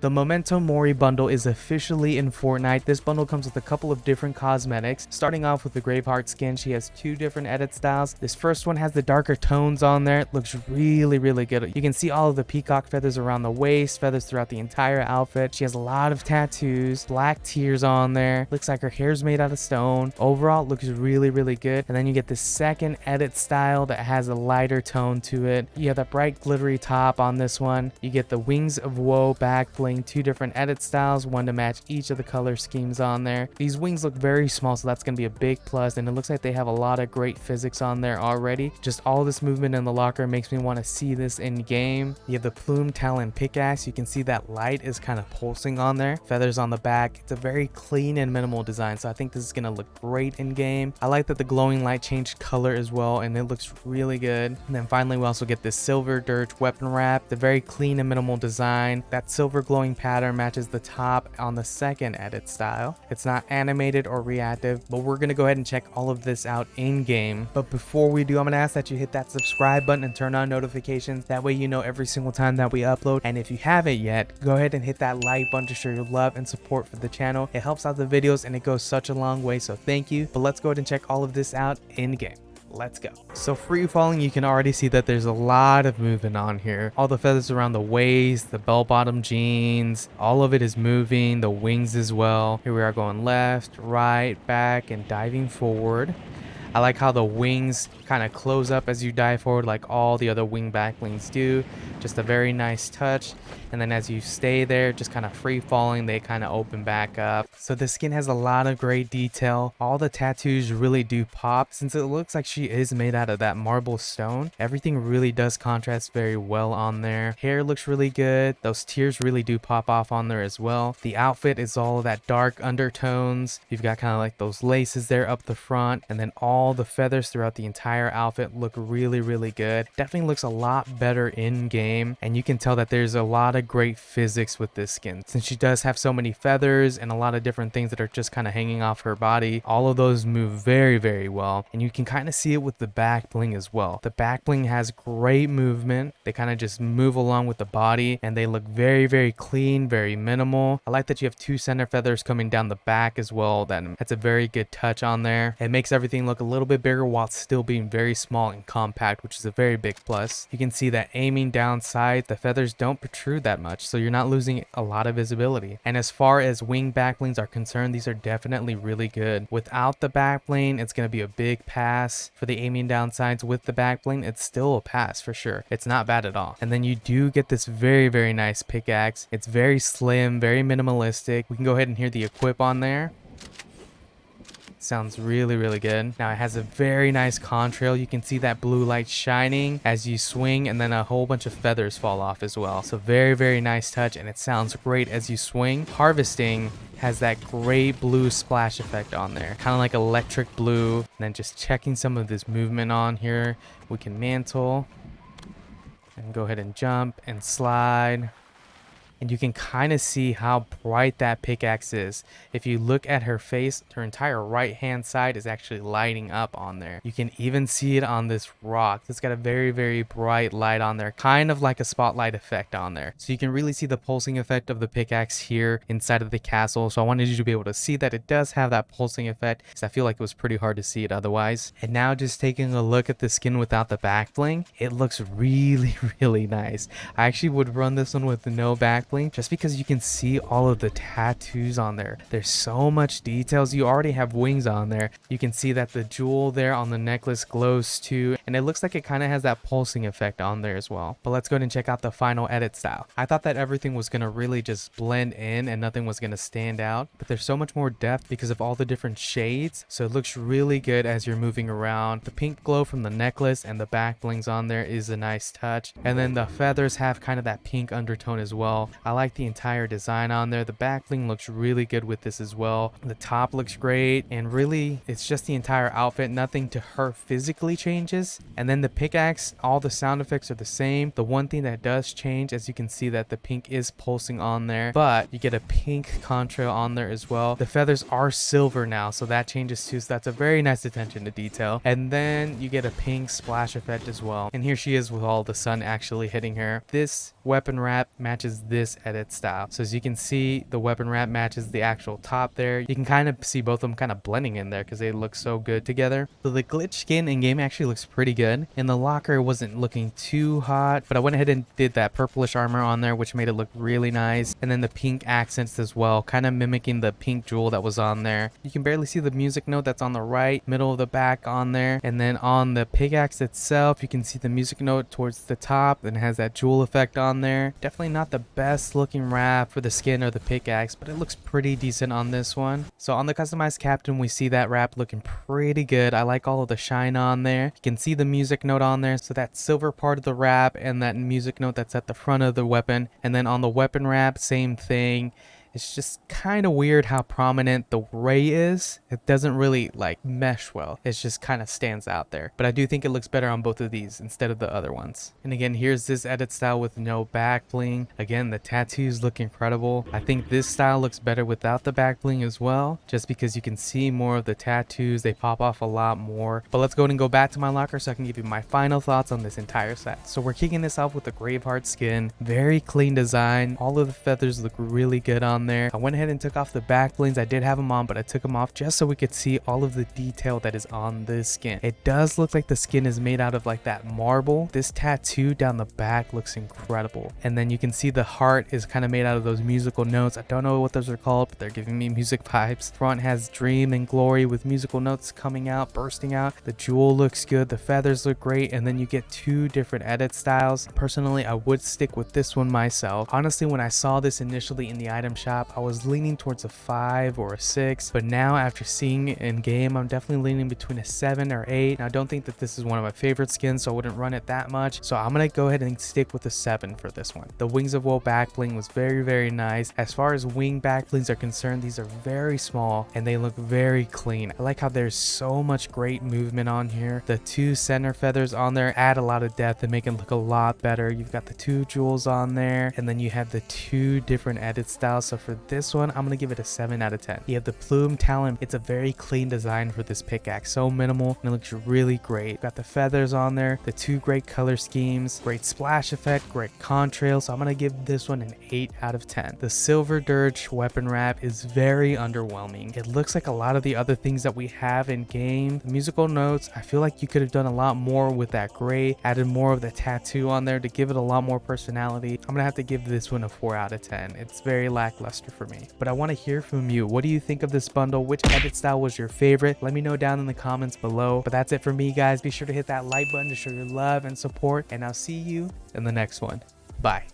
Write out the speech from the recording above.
The Memento Mori bundle is officially in Fortnite. This bundle comes with a couple of different cosmetics. Starting off with the Graveheart skin, she has 2 different edit styles. This first one has the darker tones on there. It looks really good. You can see all of the peacock feathers around the waist, feathers throughout the entire outfit. She has a lot of tattoos, black tears on there. Looks like her hair's made out of stone. Overall, it looks really good. And then you get the second edit style that has a lighter tone to it. You have that bright glittery top on this one. You get the Wings of Woe back bling, 2 different edit styles, one to match each of the color schemes on there. These wings look very small, so that's going to be a big plus, and it looks like they have a lot of great physics on there already. Just all this movement in the locker makes me want to see this in game. You have the plume talon pickaxe. You can see that light is kind of pulsing on there. Feathers on the back. It's a very clean and minimal design, so I think this is going to look great in game. I like that the glowing light changed color as well, and it looks really good. And then finally we also get this silver dirge weapon wrap. The very clean and minimal design. That silver glowing pattern matches the top on the second edit style. It's not animated or reactive, but we're gonna go ahead and check all of this out in game. But before we do, I'm gonna ask that you hit that subscribe button and turn on notifications. That way you know every single time that we upload. And if you haven't yet, go ahead and hit that like button to show your love and support for the channel. It helps out the videos and it goes such a long way, so thank you. But let's go ahead and check all of this out in game. Let's go. So free falling, you can already see that there's a lot of movement on here. All the feathers around the waist, the bell bottom jeans, all of it is moving, the wings as well. Here we are going left, right, back, and diving forward. I like how the wings kind of close up as you dive forward like all the other wing back blings do. Just a very nice touch. And then as you stay there, just kind of free falling, they kind of open back up. So the skin has a lot of great detail. All the tattoos really do pop. Since it looks like she is made out of that marble stone, everything really does contrast very well on there. Hair looks really good. Those tears really do pop off on there as well. The outfit is all of that dark undertones. You've got kind of like those laces there up the front, and then all the feathers throughout the entire outfit look really good. Definitely looks a lot better in game, and you can tell that there's a lot of great physics with this skin. Since she does have so many feathers and a lot of different things that are just kind of hanging off her body, all of those move very well, and you can kind of see it with the back bling as well. The back bling has great movement. They kind of just move along with the body, and they look very clean, very minimal. I like that you have 2 center feathers coming down the back as well. That's a very good touch on there. It makes everything look a little bit bigger while still being very small and compact, which is a very big plus. You can see that aiming down sight, the feathers don't protrude that much, so you're not losing a lot of visibility. And as far as wing backblings are concerned, these are definitely really good. Without the backbling, it's going to be a big pass. For the aiming down sides with the backbling, it's still a pass for sure. It's not bad at all. And then you do get this very nice pickaxe. It's very slim, very minimalistic. We can go ahead and hear the equip on there. Sounds really good. Now it has a very nice contrail. You can see that blue light shining as you swing, and then a whole bunch of feathers fall off as well. So very nice touch, and it sounds great as you swing. Harvesting has that great blue splash effect on there, kind of like electric blue. And then just checking some of this movement on here, we can mantle and go ahead and jump and slide. And you can kind of see how bright that pickaxe is. If you look at her face, her entire right hand side is actually lighting up on there. You can even see it on this rock. It's got a very bright light on there, kind of like a spotlight effect on there. So you can really see the pulsing effect of the pickaxe here inside of the castle. So I wanted you to be able to see that it does have that pulsing effect, because I feel like it was pretty hard to see it otherwise. And now just taking a look at the skin without the back bling, it looks really nice. I actually would run this one with no back bling, just because you can see all of the tattoos on there. There's so much details. You already have wings on there. You can see that the jewel there on the necklace glows too, and it looks like it kind of has that pulsing effect on there as well. But let's go ahead and check out the final edit style. I thought that everything was going to really just blend in and nothing was going to stand out, but there's so much more depth because of all the different shades, so it looks really good as you're moving around. The pink glow from the necklace and the back blings on there is a nice touch, and then the feathers have kind of that pink undertone as well. I like the entire design on there. The back bling looks really good with this as well. The top looks great, and really it's just the entire outfit. Nothing to her physically changes. And then the pickaxe, all the sound effects are the same. The one thing that does change, as you can see, that the pink is pulsing on there, but you get a pink contrail on there as well. The feathers are silver now, so that changes too, so that's a very nice attention to detail. And then you get a pink splash effect as well, and here she is with all the sun actually hitting her. This weapon wrap matches this edit style. So as you can see, the weapon wrap matches the actual top there. You can kind of see both of them kind of blending in there because they look so good together. So the glitch skin in game actually looks pretty good. In the locker, it wasn't looking too hot, but I went ahead and did that purplish armor on there, which made it look really nice. And then the pink accents as well, kind of mimicking the pink jewel that was on there. You can barely see the music note that's on the right, middle of the back on there. And then on the pickaxe itself, you can see the music note towards the top and has that jewel effect on there. Definitely not the best looking wrap for the skin or the pickaxe, but it looks pretty decent on this one. So on the customized captain, we see that wrap looking pretty good. I like all of the shine on there. You can see the music note on there. So that silver part of the wrap and that music note that's at the front of the weapon. And then on the weapon wrap, same thing. It's just kind of weird how prominent the gray is. It doesn't really like mesh well. It just kind of stands out there. But I do think it looks better on both of these instead of the other ones. And again, here's this edit style with no back bling. Again, the tattoos look incredible. I think this style looks better without the back bling as well, just because you can see more of the tattoos. They pop off a lot more. But let's go ahead and go back to my locker so I can give you my final thoughts on this entire set. So we're kicking this off with the Graveheart skin. Very clean design. All of the feathers look really good on there. I went ahead and took off the back blings. I did have them on, but I took them off just so we could see all of the detail that is on this skin. It does look like the skin is made out of like that marble. This tattoo down the back looks incredible. And then you can see the heart is kind of made out of those musical notes. I don't know what those are called, but they're giving me music vibes. Front has dream and glory with musical notes coming out, bursting out. The jewel looks good. The feathers look great. And then you get two different edit styles. Personally, I would stick with this one myself. Honestly, when I saw this initially in the item shop, I was leaning towards a 5 or a 6, but now after seeing it in game, I'm definitely leaning between a 7 or 8. Now, I don't think that this is one of my favorite skins, so I wouldn't run it that much. So I'm gonna go ahead and stick with a 7 for this one. The Wings of Woe back bling was very nice. As far as wing back blings are concerned, these are very small and they look very clean. I like how there's so much great movement on here. The two center feathers on there add a lot of depth and make it look a lot better. You've got the two jewels on there, and then you have the two different edit styles. So for this one, I'm gonna give it a 7 out of 10. You have the plume talon. It's a very clean design for this pickaxe, so minimal, and it looks really great. Got the feathers on there, the two great color schemes, great splash effect, great contrail. So I'm gonna give this one an 8 out of 10. The silver dirge weapon wrap is very underwhelming. It looks like a lot of the other things that we have in game. The musical notes, I feel like you could have done a lot more with that gray, added more of the tattoo on there to give it a lot more personality. I'm gonna have to give this one a 4 out of 10. It's very lackluster for me. But I want to hear from you. What do you think of this bundle? Which edit style was your favorite? Let me know down in the comments below. But that's it for me, guys. Be sure to hit that like button to show your love and support, and I'll see you in the next one. Bye.